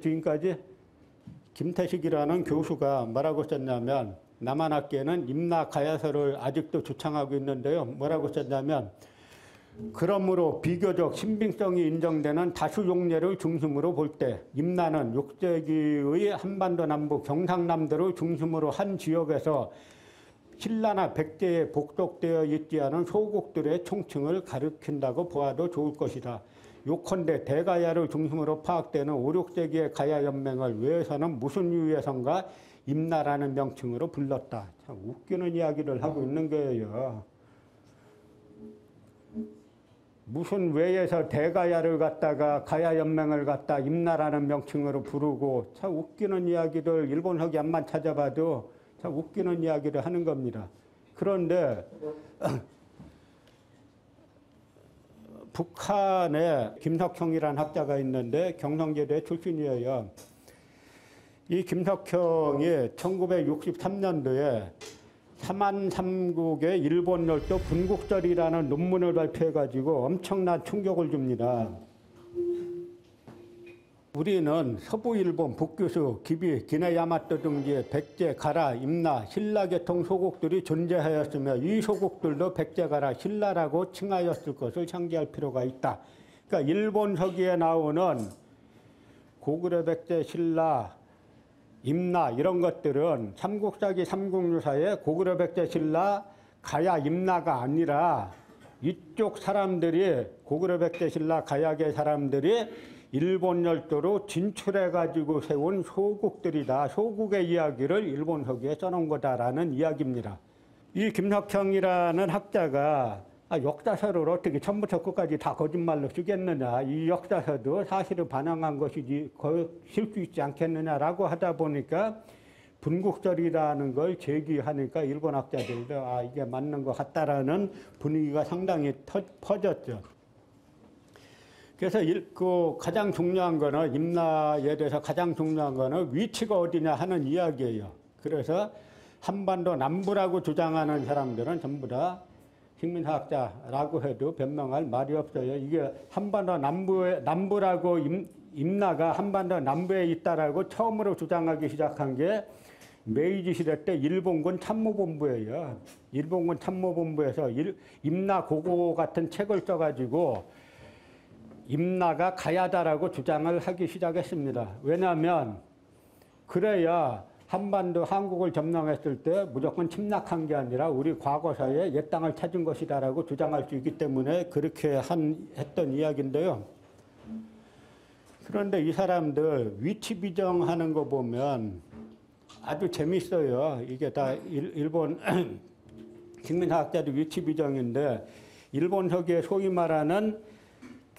지금까지 김태식이라는 교수가 뭐라고 썼냐면 남한학계는 임나가야서를 아직도 주창하고 있는데요. 뭐라고 썼냐면 그러므로 비교적 신빙성이 인정되는 다수용례를 중심으로 볼 때 임나는 6세기의 한반도 남부 경상남도를 중심으로 한 지역에서 신라나 백제에 복속되어 있지 않은 소국들의 총칭을 가리킨다고 보아도 좋을 것이다. 요컨대 대가야를 중심으로 파악되는 5, 6세기의 가야연맹을 외에서는 무슨 이유에선가 임나라는 명칭으로 불렀다. 참 웃기는 이야기를 하고 있는 거예요. 무슨 외에서 대가야를 갖다가 가야연맹을 갖다 임나라는 명칭으로 부르고 참 웃기는 이야기를 일본 석양만 찾아봐도 참 웃기는 이야기를 하는 겁니다. 그런데 북한에 김석형이라는 학자가 있는데 경성제대 출신이에요. 이 김석형이 1963년도에 삼한삼국의 일본 열도 분국설이라는 논문을 발표해가지고 엄청난 충격을 줍니다. 우리는 서부 일본 북교수, 기비, 기네 야마토 등지에 백제, 가라, 임나, 신라 계통 소국들이 존재하였으며 이 소국들도 백제, 가라, 신라라고 칭하였을 것을 상기할 필요가 있다. 그러니까 일본 서기에 나오는 고구려 백제, 신라, 임나 이런 것들은 삼국사기 삼국유사에 고구려 백제, 신라, 가야, 임나가 아니라 이쪽 사람들이 고구려 백제, 신라, 가야계 사람들이 일본 열도로 진출해가지고 세운 소국들이다. 소국의 이야기를 일본 서기에 써놓은 거다라는 이야기입니다. 이 김석형이라는 학자가 역사서를 어떻게 처음부터 끝까지 다 거짓말로 쓰겠느냐. 이 역사서도 사실을 반영한 것이지 쓸 수 있지 않겠느냐라고 하다 보니까 분국설이라는 걸 제기하니까 일본 학자들도 이게 맞는 것 같다라는 분위기가 상당히 퍼졌죠. 그래서 가장 중요한 거는 임나에 대해서 가장 중요한 거는 위치가 어디냐 하는 이야기예요. 그래서 한반도 남부라고 주장하는 사람들은 전부 다 식민사학자라고 해도 변명할 말이 없어요. 이게 한반도 남부라고 임나가 한반도 남부에 있다라고 처음으로 주장하기 시작한 게 메이지 시대 때 일본군 참모본부예요. 일본군 참모본부에서 임나 고고 같은 책을 써가지고 임나가 가야다라고 주장을 하기 시작했습니다. 왜냐하면 그래야 한반도 한국을 점령했을 때 무조건 침략한 게 아니라 우리 과거사에 옛 땅을 찾은 것이다라고 주장할 수 있기 때문에 그렇게 했던 이야기인데요. 그런데 이 사람들 위치 비정하는 거 보면 아주 재밌어요. 이게 다 일본 식민사학자들 위치 비정인데 일본 서기에 소위 말하는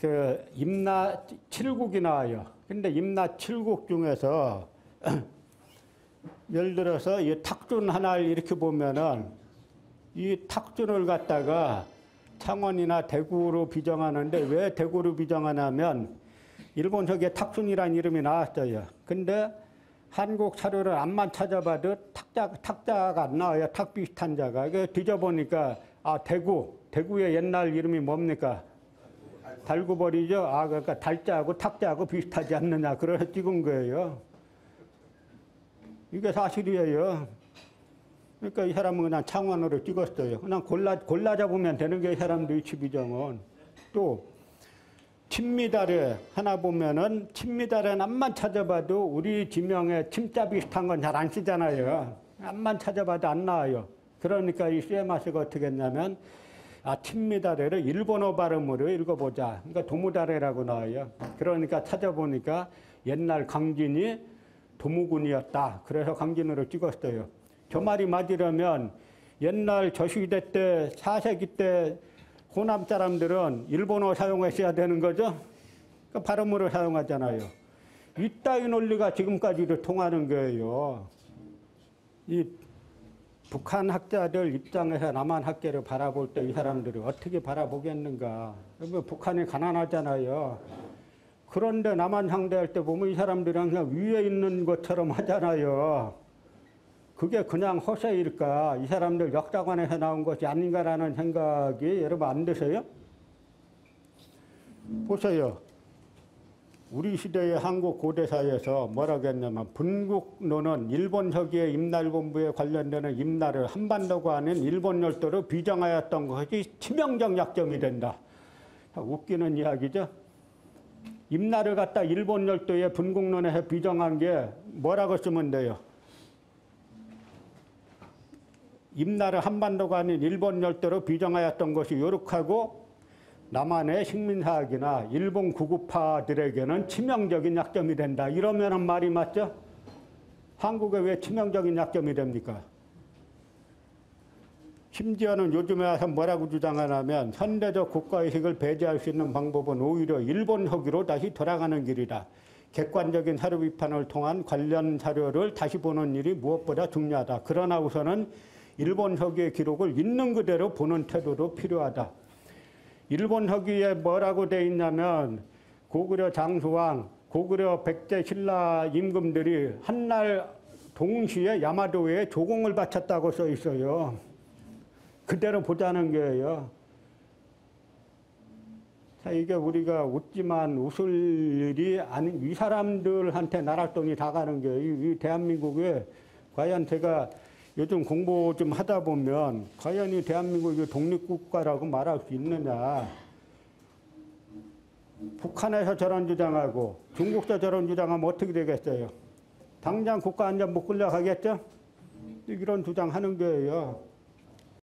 그 임나 7국이 나와요. 근데 임나 7국 중에서 예를 들어서 이 탁준 하나를 이렇게 보면은 이 탁준을 갖다가 창원이나 대구로 비정하는데 왜 대구로 비정하냐면 일본 서기에 탁준이라는 이름이 나왔어요. 근데 한국 사료를 암만 찾아봐도 탁자가 안 나와요. 탁 비슷한 자가. 이게 뒤져보니까 대구의 옛날 이름이 뭡니까? 달구벌이죠. 그러니까 달자하고 탁자하고 비슷하지 않느냐. 그래서 찍은 거예요. 이게 사실이에요. 그러니까 이 사람은 그냥 창원으로 찍었어요. 그냥 골라 잡으면 되는 게 이 사람도 위치 비정은. 또 침미달에 하나 보면은 침미달에 암만 찾아봐도 우리 지명에 침자 비슷한 건 잘 안 쓰잖아요. 암만 찾아봐도 안 나와요. 그러니까 이 쇠마스가 어떻게 했냐면 침미다레를 일본어 발음으로 읽어보자. 그러니까 도무다레라고 나와요. 그러니까 찾아보니까 옛날 강진이 도무군이었다. 그래서 강진으로 찍었어요. 저 말이 맞으려면 옛날 저시대 때 4세기 때 호남 사람들은 일본어 사용했어야 되는 거죠. 그러니까 발음으로 사용하잖아요. 이따위 논리가 지금까지도 통하는 거예요. 이 북한 학자들 입장에서 남한 학계를 바라볼 때 이 사람들이 어떻게 바라보겠는가. 북한이 가난하잖아요. 그런데 남한 상대할 때 보면 이 사람들이 그냥 위에 있는 것처럼 하잖아요. 그게 그냥 허세일까? 이 사람들 역사관에서 나온 것이 아닌가라는 생각이 여러분 안 드세요? 보세요. 우리 시대의 한국 고대사에서 뭐라고 했냐면 분국노는 일본 서기의 임날본부에 관련되는 임나를 한반도가 아닌 일본 열도로 비정하였던 것이 치명적 약점이 된다. 웃기는 이야기죠. 임나를 갖다 일본 열도에 분국론에 비정한 게 뭐라고 쓰면 돼요? 임나를 한반도가 아닌 일본 열도로 비정하였던 것이 요렇하고 남한의 식민사학이나 일본 구구파들에게는 치명적인 약점이 된다. 이러면 말이 맞죠? 한국에 왜 치명적인 약점이 됩니까? 심지어는 요즘에 와서 뭐라고 주장하냐면 현대적 국가의식을 배제할 수 있는 방법은 오히려 일본 서기로 다시 돌아가는 길이다. 객관적인 사료 비판을 통한 관련 자료를 다시 보는 일이 무엇보다 중요하다. 그러나 우선은 일본 서기의 기록을 있는 그대로 보는 태도도 필요하다. 일본 서기에 뭐라고 돼 있냐면 고구려 장수왕, 고구려 백제 신라 임금들이 한날 동시에 야마도에 조공을 바쳤다고 써 있어요. 그대로 보자는 거예요. 자, 이게 우리가 웃지만 웃을 일이 아닌 이 사람들한테 나라 돈이 다 가는 거예요. 이 대한민국에 과연 제가 요즘 공부 좀 하다 보면 과연 이 대한민국이 독립국가라고 말할 수 있느냐. 북한에서 저런 주장하고 중국에서 저런 주장하면 어떻게 되겠어요? 당장 국가안전 못 끌려가겠죠? 이런 주장하는 거예요.